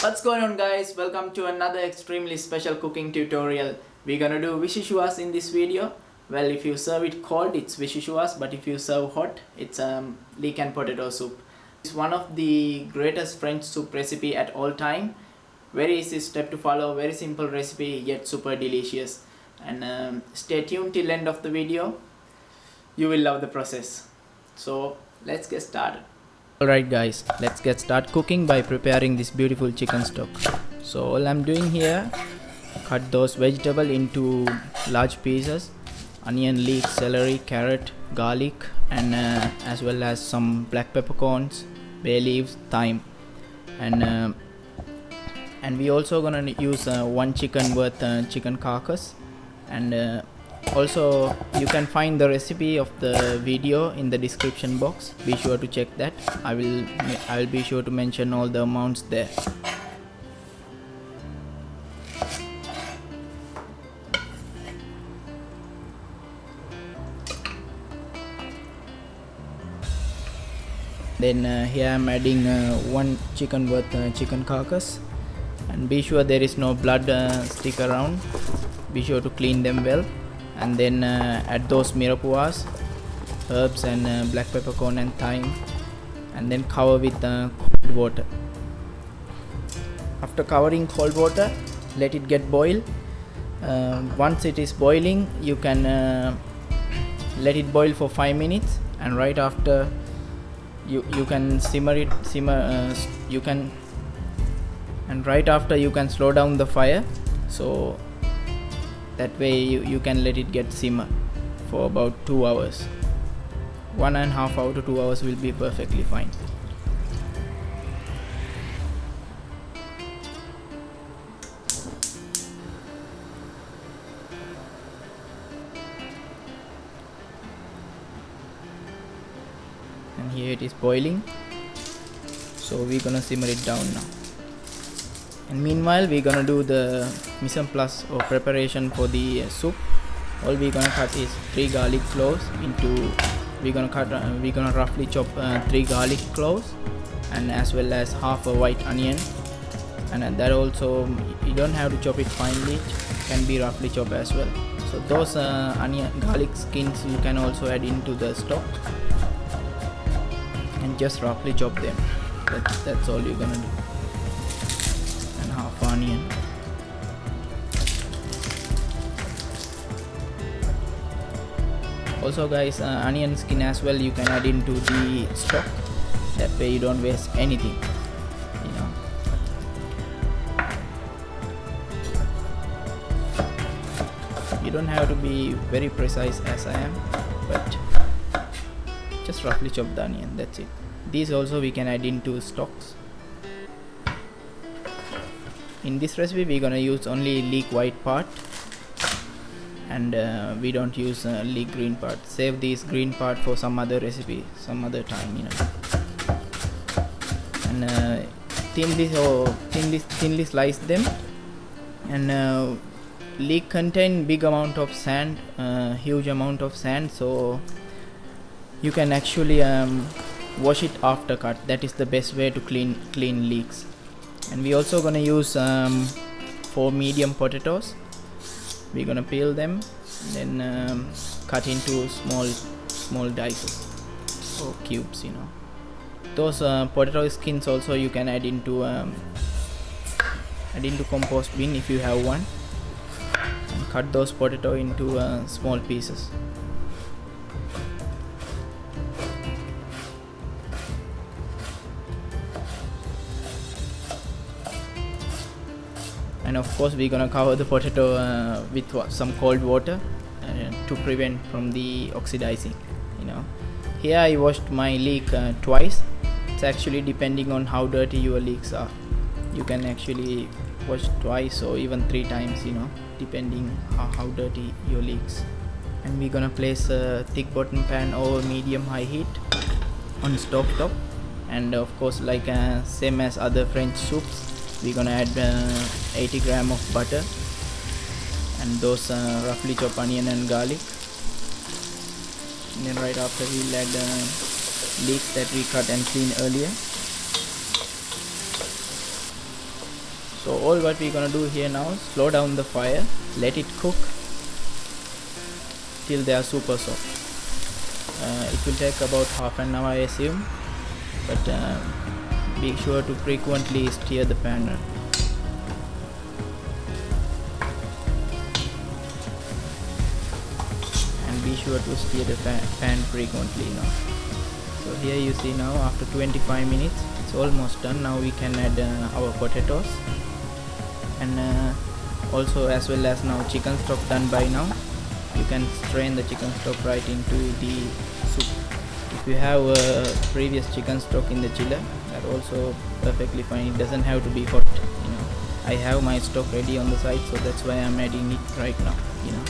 What's going on, guys? Welcome to another extremely special cooking tutorial. We're gonna do vichyssoise in this video. Well, if you serve it cold, it's vichyssoise, but if you serve hot, it's leek and potato soup. It's one of the greatest French soup recipe at all time. Very easy step to follow, very simple recipe, yet super delicious. And stay tuned till end of the video. You will love the process. So let's get started. Alright guys, let's get start cooking by preparing this beautiful chicken stock. So all I'm doing here, cut those vegetables into large pieces: onion, leek, celery, carrot, garlic, and as well as some black peppercorns, bay leaves, thyme, and we also gonna use one chicken worth chicken carcass. And also you can find the recipe of the video in the description box. Be sure to check that. I will be sure to mention all the amounts there. Then here I'm adding one chicken worth chicken carcass, and be sure there is no blood stick around. Be sure to clean them well. And then add those mirepoix, herbs, and black peppercorn and thyme, and then cover with cold water. After covering cold water, let it get boil. Once it is boiling, you can let it boil for 5 minutes, and right after you can simmer it. And right after you can slow down the fire, so that way you can let it get simmer for about 2 hours. 1.5 hours to 2 hours will be perfectly fine. And here it is boiling, so we're gonna simmer it down now. And meanwhile, we're gonna do the mise en place or preparation for the soup. All we're gonna cut is 3 garlic cloves into. We're gonna roughly chop 3 garlic cloves, and as well as half a white onion. And that also, you don't have to chop it finely; it can be roughly chopped as well. So those garlic skins you can also add into the stock, and just roughly chop them. That's all you're gonna do. Half onion. Also guys, onion skin as well you can add into the stock. That way you don't waste anything, you know. You don't have to be very precise as I am, but just roughly chop the onion, that's it. These also we can add into stocks. In this recipe we're gonna use only leek white part, and we don't use leek green part. Save this green part for some other recipe, some other time, you know. And thinly slice them. And leek contain big amount of sand, huge amount of sand, so you can actually wash it after cut. That is the best way to clean leeks. And we also gonna use 4 medium potatoes. We're gonna peel them, then cut into small dices or cubes, you know. Those potato skins also you can add into compost bin if you have one, and cut those potato into small pieces. And of course we're gonna cover the potato with some cold water to prevent from the oxidizing, you know. Here I washed my leek twice. It's actually depending on how dirty your leeks are. You can actually wash twice or even 3 times, you know, depending how dirty your leeks. And we're gonna place a thick bottom pan over medium high heat on stove top. And of course, like same as other French soups, we're gonna add 80 gram of butter, and those roughly chopped onion and garlic. And then right after we'll add leeks that we cut and cleaned earlier. all what we're gonna do here now, slow down the fire, let it cook till they are super soft. It will take about half an hour, I assume, but be sure to frequently stir the pan. And be sure to stir the pan frequently now. So here you see now, after 25 minutes, it's almost done. Now we can add our potatoes, and also as well as now chicken stock done by now. You can strain the chicken stock right into the soup. If you have previous chicken stock in the chiller, that also perfectly fine. It doesn't have to be hot, you know. I have my stock ready on the side, so that's why I'm adding it right now, you know.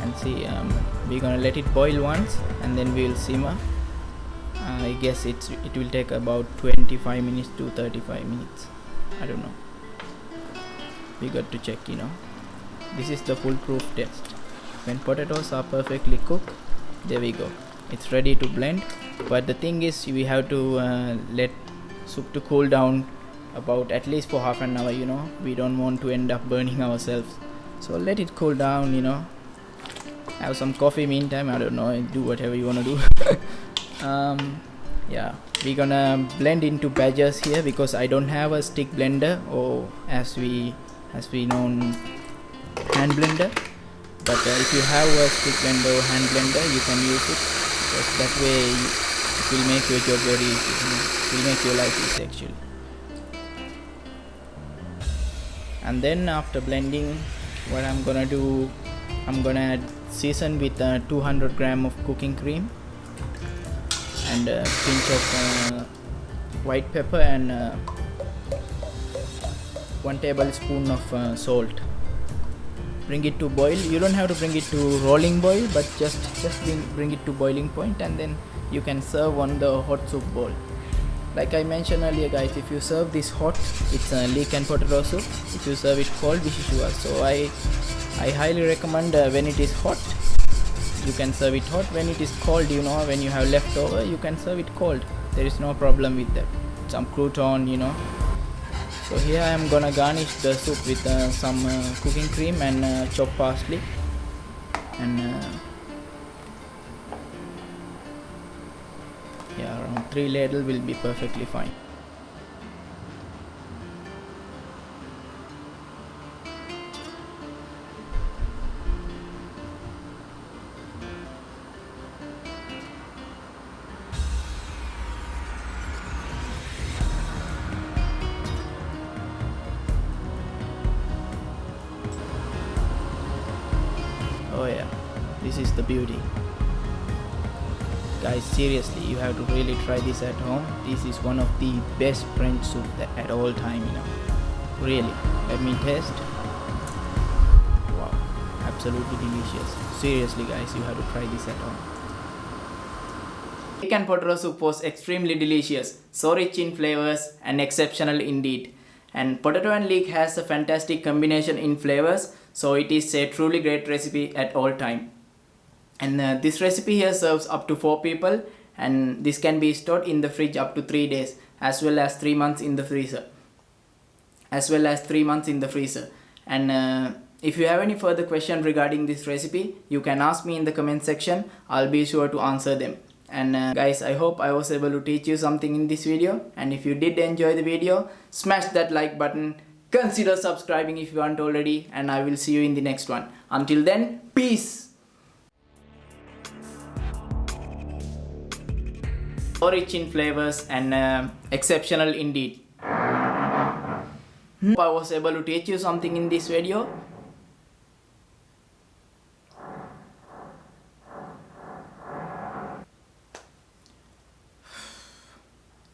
And see, we're gonna let it boil once, and then we will simmer. I guess it will take about 25 minutes to 35 minutes. I don't know. We got to check, you know. This is the foolproof test. When potatoes are perfectly cooked, there we go, it's ready to blend. But the thing is, we have to let soup to cool down about at least for half an hour, you know. We don't want to end up burning ourselves, so let it cool down, you know. Have some coffee meantime, I don't know, do whatever you want to do. Yeah, we're gonna blend into batches here because I don't have a stick blender, or as we know, hand blender. But if you have a stick blender or hand blender, you can use it, because that way it will make your job very easy, you know? It will make your life easy actually. And then after blending, what I'm gonna do, I'm gonna season with 200 gram of cooking cream and a pinch of white pepper and 1 tablespoon of salt. Bring it to boil. You don't have to bring it to rolling boil, but just bring it to boiling point, and then you can serve on the hot soup bowl. Like I mentioned earlier, guys, if you serve this hot, it's a leek and potato soup. If you serve it cold, Vichyssoise. So I highly recommend when it is hot, you can serve it hot. When it is cold, you know, when you have leftover, you can serve it cold. There is no problem with that. Some crouton, you know. So here I am gonna garnish the soup with some cooking cream and chopped parsley, and yeah, around 3 ladle will be perfectly fine. Oh yeah, this is the beauty. Guys, seriously, you have to really try this at home. This is one of the best French soup at all time, you know. Really, let me taste. Wow, absolutely delicious. Seriously guys, you have to try this at home. Leek and potato soup was extremely delicious, so rich in flavors and exceptional indeed. And potato and leek has a fantastic combination in flavors, so it is a truly great recipe at all time. And this recipe here serves up to 4 people, and this can be stored in the fridge up to 3 days, as well as 3 months in the freezer. And if you have any further questions regarding this recipe, you can ask me in the comment section. I'll be sure to answer them. And guys, I hope I was able to teach you something in this video. And if you did enjoy the video, smash that like button. Consider subscribing if you aren't already, and I will see you in the next one. Until then, peace. So rich in flavors and exceptional indeed. Hope I was able to teach you something in this video.